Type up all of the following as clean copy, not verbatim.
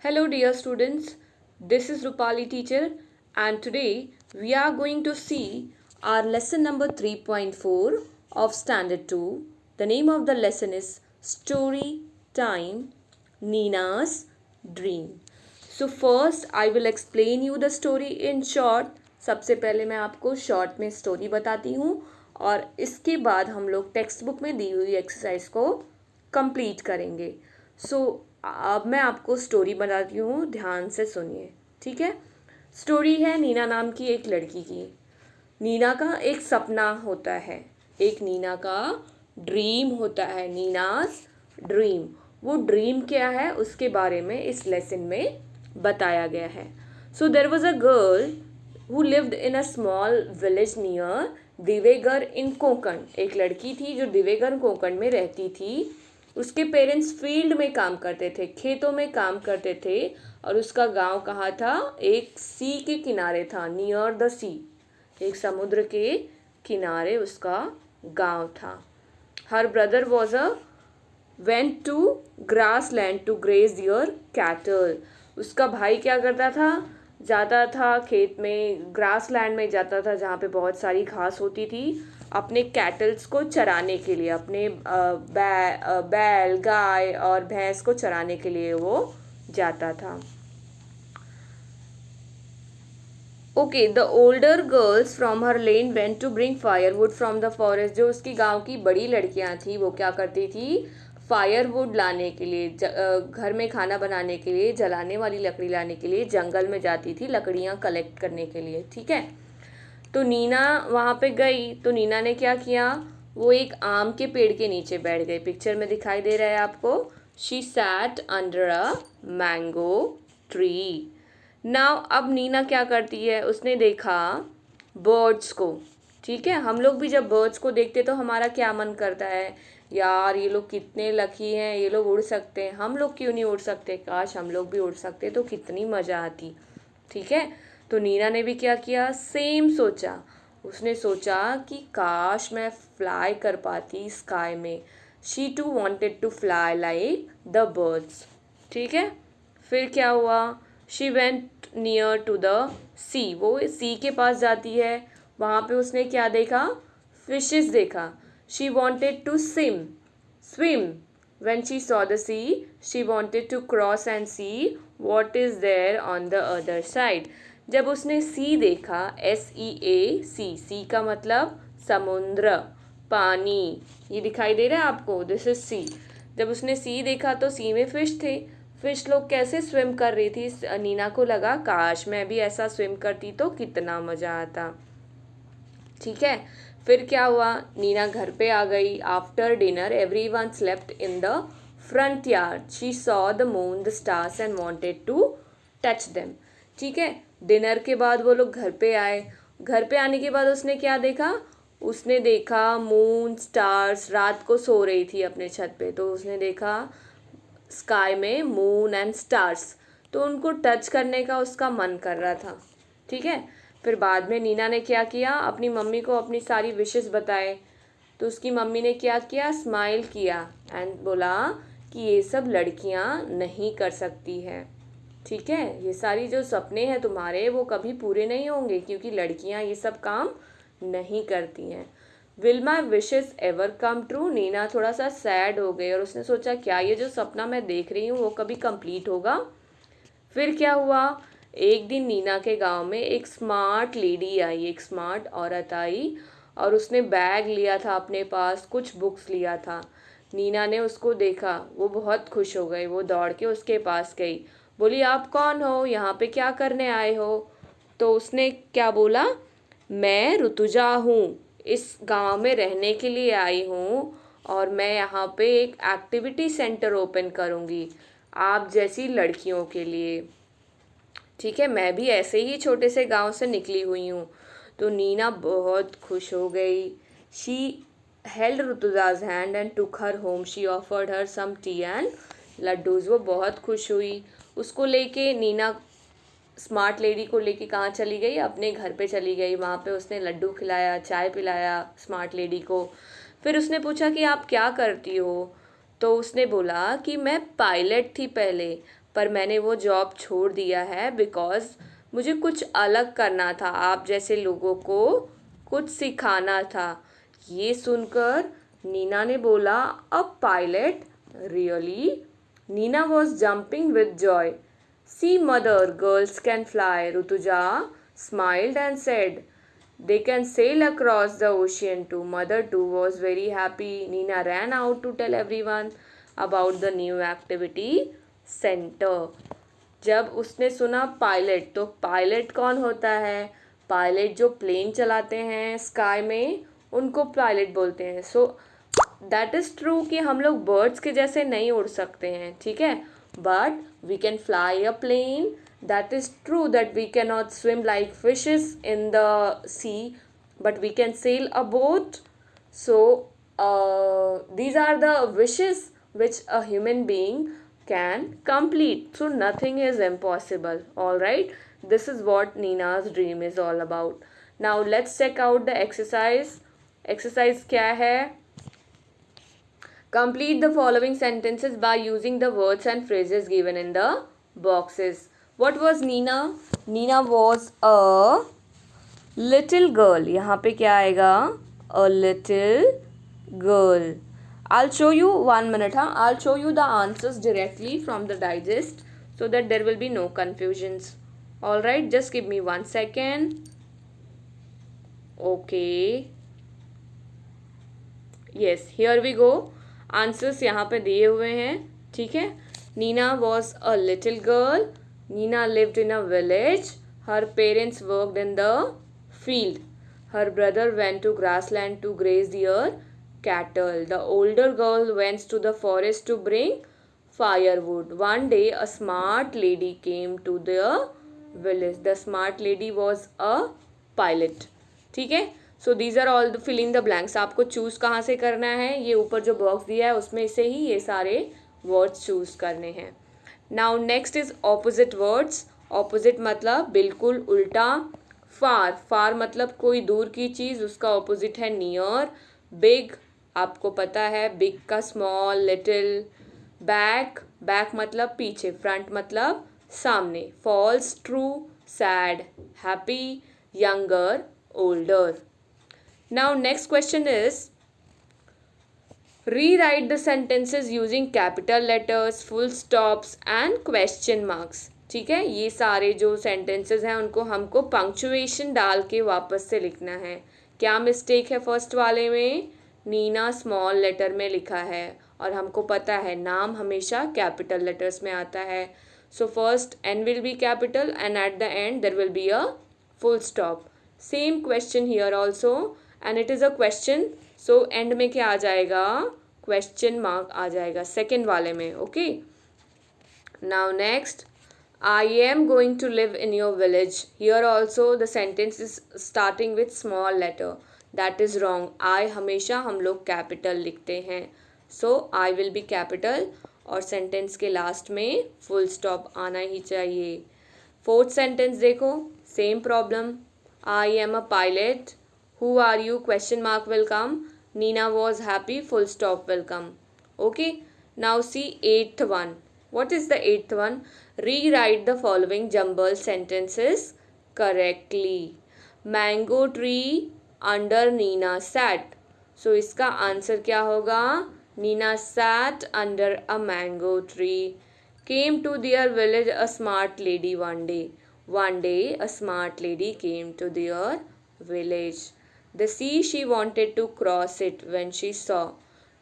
Hello, dear students. This is Rupali teacher, and today we are going to see our lesson number 3.4 of Standard 2. The name of the lesson is Story Time Nina's Dream. So, first, I will explain you the story in short. सबसे पहले मैं आपको short में story बताती हूँ और इसके बाद हम लोग टेक्स्ट बुक में दी हुई एक्सरसाइज को कंप्लीट करेंगे. सो अब मैं आपको स्टोरी बताती हूँ, ध्यान से सुनिए. ठीक है. स्टोरी है नीना नाम की एक लड़की की. नीना का एक सपना होता है, एक नीना का ड्रीम होता है, नीनास ड्रीम. वो ड्रीम क्या है उसके बारे में इस लेसन में बताया गया है. So there was a girl who lived in a small village near Diveagar in Konkan. एक लड़की थी जो दिवेगर कोंकण में रहती थी. उसके पेरेंट्स फील्ड में काम करते थे, खेतों में काम करते थे और उसका गांव कहाँ था? एक सी के किनारे था, नियर द सी. एक समुद्र के किनारे उसका गांव था. Her brother was a went to grass land to graze their cattle. उसका भाई क्या करता था? जाता था खेत में, ग्रास लैंड में जाता था जहाँ पे बहुत सारी घास होती थी, अपने कैटल्स को चराने के लिए, अपने बैल गाय और भैंस को चराने के लिए वो जाता था. Okay. The older girls from her lane went to bring firewood from the forest. जो उसकी गांव की बड़ी लड़कियां थी वो क्या करती थी? फायरवुड लाने के लिए, घर में खाना बनाने के लिए, जलाने वाली लकड़ी लाने के लिए जंगल में जाती थी लकड़ियां कलेक्ट करने के लिए. ठीक है. तो नीना वहाँ पे गई तो नीना ने क्या किया? वो एक आम के पेड़ के नीचे बैठ गई. पिक्चर में दिखाई दे रहा है आपको. She sat under a mango tree. Now अब नीना क्या करती है? उसने देखा बर्ड्स को. ठीक है. हम लोग भी जब बर्ड्स को देखते तो हमारा क्या मन करता है? यार ये लोग कितने लकी हैं, ये लोग उड़ सकते हैं, हम लोग क्यों नहीं उड़ सकते? काश हम लोग भी उड़ सकते तो कितनी मज़ा आती. ठीक है. तो नीना ने भी क्या किया? सेम सोचा. उसने सोचा कि काश मैं फ्लाई कर पाती स्काई में. She too wanted to fly like the birds. ठीक है. फिर क्या हुआ? She went near to the sea. वो सी के पास जाती है. वहाँ पे उसने क्या देखा? फिशेस देखा. She wanted to swim. When she saw the sea, she wanted to cross and see what is there on the other side. जब उसने सी देखा, SEA सी का मतलब समुद्र, पानी. ये दिखाई दे रहा है आपको? This is sea. जब उसने सी देखा तो सी में फिश थे. फिश लोग कैसे स्विम कर रही थी? नीना को लगा काश मैं भी ऐसा स्विम करती तो कितना मज़ा आता. ठीक है. फिर क्या हुआ? नीना घर पे आ गई. After dinner everyone slept in the front yard. She saw the moon the stars and wanted to touch them. ठीक है. डिनर के बाद वो लोग घर पे आए. घर पे आने के बाद उसने क्या देखा? उसने देखा मून स्टार्स. रात को सो रही थी अपने छत पे तो उसने देखा स्काई में मून एंड स्टार्स. तो उनको टच करने का उसका मन कर रहा था. ठीक है. फिर बाद में नीना ने क्या किया? अपनी मम्मी को अपनी सारी विशेस बताए. तो उसकी मम्मी ने क्या किया? स्माइल किया एंड बोला कि ये सब लड़कियां नहीं कर सकती है. ठीक है. ये सारी जो सपने हैं तुम्हारे वो कभी पूरे नहीं होंगे क्योंकि लड़कियां ये सब काम नहीं करती हैं. Will my wishes ever come true. Nina थोड़ा सा सैड हो गई और उसने सोचा क्या ये जो सपना मैं देख रही हूँ वो कभी कंप्लीट होगा? फिर क्या हुआ? एक दिन नीना के गांव में एक स्मार्ट लेडी आई, एक स्मार्ट औरत आई और उसने बैग लिया था अपने पास, कुछ बुक्स लिया था. नीना ने उसको देखा, वो बहुत खुश हो गई. वो दौड़ के उसके पास गई. बोली आप कौन हो? यहाँ पे क्या करने आए हो? तो उसने क्या बोला? मैं ऋतुजा हूँ, इस गांव में रहने के लिए आई हूँ और मैं यहाँ पे एक एक्टिविटी सेंटर ओपन करूँगी आप जैसी लड़कियों के लिए. ठीक है. मैं भी ऐसे ही छोटे से गांव से निकली हुई हूँ. तो नीना बहुत खुश हो गई. She held Rutuja's hand and took her home. She offered her some tea and laddoos. वो बहुत खुश हुई. उसको लेके नीना स्मार्ट लेडी को लेके कहाँ चली गई? अपने घर पे चली गई. वहाँ पे उसने लड्डू खिलाया, चाय पिलाया स्मार्ट लेडी को. फिर उसने पूछा कि आप क्या करती हो? तो उसने बोला कि मैं पायलट थी पहले. पर मैंने वो जॉब छोड़ दिया है बिकॉज मुझे कुछ अलग करना था, आप जैसे लोगों को कुछ सिखाना था। ये सुनकर नीना ने बोला, a pilot, really? Nina was jumping with joy. See mother, girls can fly. Rutuja smiled and said, they can sail across the ocean too. Mother too was very happy. Nina ran out to tell everyone about the new activity center. जब उसने सुना pilot, तो pilot कौन होता है? Pilot जो plane चलाते हैं स्काई में, उनको पायलट बोलते हैं। सो दैट इज़ ट्रू कि हम लोग बर्ड्स के जैसे नहीं उड़ सकते हैं, ठीक है, but we can fly a plane. That is true that we cannot swim like fishes in the sea, but we can sail a boat. So these are the wishes which a human being can complete. So nothing is impossible. All right. This is what Nina's dream is all about. Now let's check out the exercise. Exercise क्या है? Complete the following sentences by using the words and phrases given in the boxes. What was Nina? Nina was a little girl. यहाँ पे क्या आएगा? A little girl. I'll show you 1 minute. I'll show you the answers directly from the digest so that there will be no confusions. Alright, just give me 1 second. Okay. Yes, here we go. Answers यहाँ पे दिए हुए हैं, ठीक है. Nina was a little girl. Nina lived in a village. Her parents worked in the field. Her brother went to grassland to graze their cattle. The older girl went to the forest to bring firewood. One day a smart lady came to the village. The smart lady was a pilot. ठीक है. So these are all the fill in the blanks. आपको choose कहाँ से करना है? ये ऊपर जो बॉक्स दिया है उसमें से ही ये सारे वर्ड्स चूज़ करने हैं. Now next is opposite words. Opposite मतलब बिल्कुल उल्टा. फार, फार मतलब कोई दूर की चीज़, उसका ऑपोजिट है नियर. बिग, आपको पता है बिग का स्मॉल, लिटिल. बैक, बैक मतलब पीछे. फ्रंट मतलब सामने. False, true. Sad, happy. Younger, older. Now next question is, rewrite the sentences using capital letters, full stops and question marks. ठीक है, ये सारे जो sentences हैं उनको हमको punctuation डाल के वापस से लिखना है. क्या मिस्टेक है फर्स्ट वाले में? नीना स्मॉल लेटर में लिखा है और हमको पता है नाम हमेशा कैपिटल लेटर्स में आता है. So first N will be capital and at the end there will be a full stop. Same question here also. And it is a question, so and में क्या आ जाएगा? क्वेश्चन मार्क आ जाएगा second वाले में. Okay. Now next, I am going to live in your village. Here also the sentence is starting with small letter. That is wrong. I हमेशा हम लोग capital लिखते हैं. So I will be capital और sentence के last में full stop आना ही चाहिए. फोर्थ सेंटेंस देखो, same problem. I am a pilot. Who are you? Question mark will come. Nina was happy. Full stop will come. Okay. Now see eighth one. What is the eighth one? Rewrite the following jumbled sentences correctly. Mango tree under Nina sat. So इसका answer क्या होगा? Nina sat under a mango tree. Came to their village a smart lady one day. One day a smart lady came to their village. The sea, she wanted to cross it when she saw.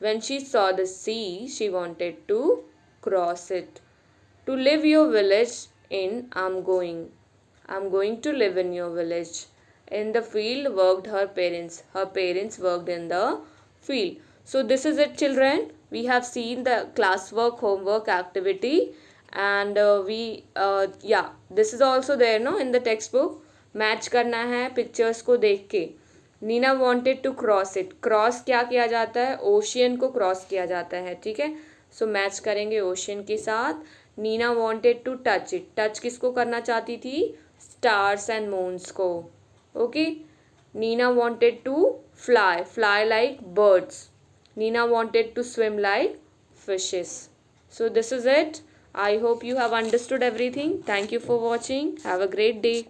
When she saw the sea, she wanted to cross it. To live your village in, I'm going. I'm going to live in your village. In the field worked her parents. Her parents worked in the field. So this is it, children. We have seen the classwork, homework, activity, and this is also there, no, in the textbook. Match करना है pictures को देख के. Nina wanted to cross it. Cross क्या किया जाता है? Ocean को क्रॉस किया जाता है, ठीक है. सो मैच करेंगे ओशियन के साथ. Nina wanted to touch it. Touch किसको करना चाहती थी? स्टार्स एंड मून्स को. Okay. Nina wanted to fly. Fly like birds. Nina wanted to swim like fishes. So this is it. I hope you have understood everything. Thank you for watching. Have a great day.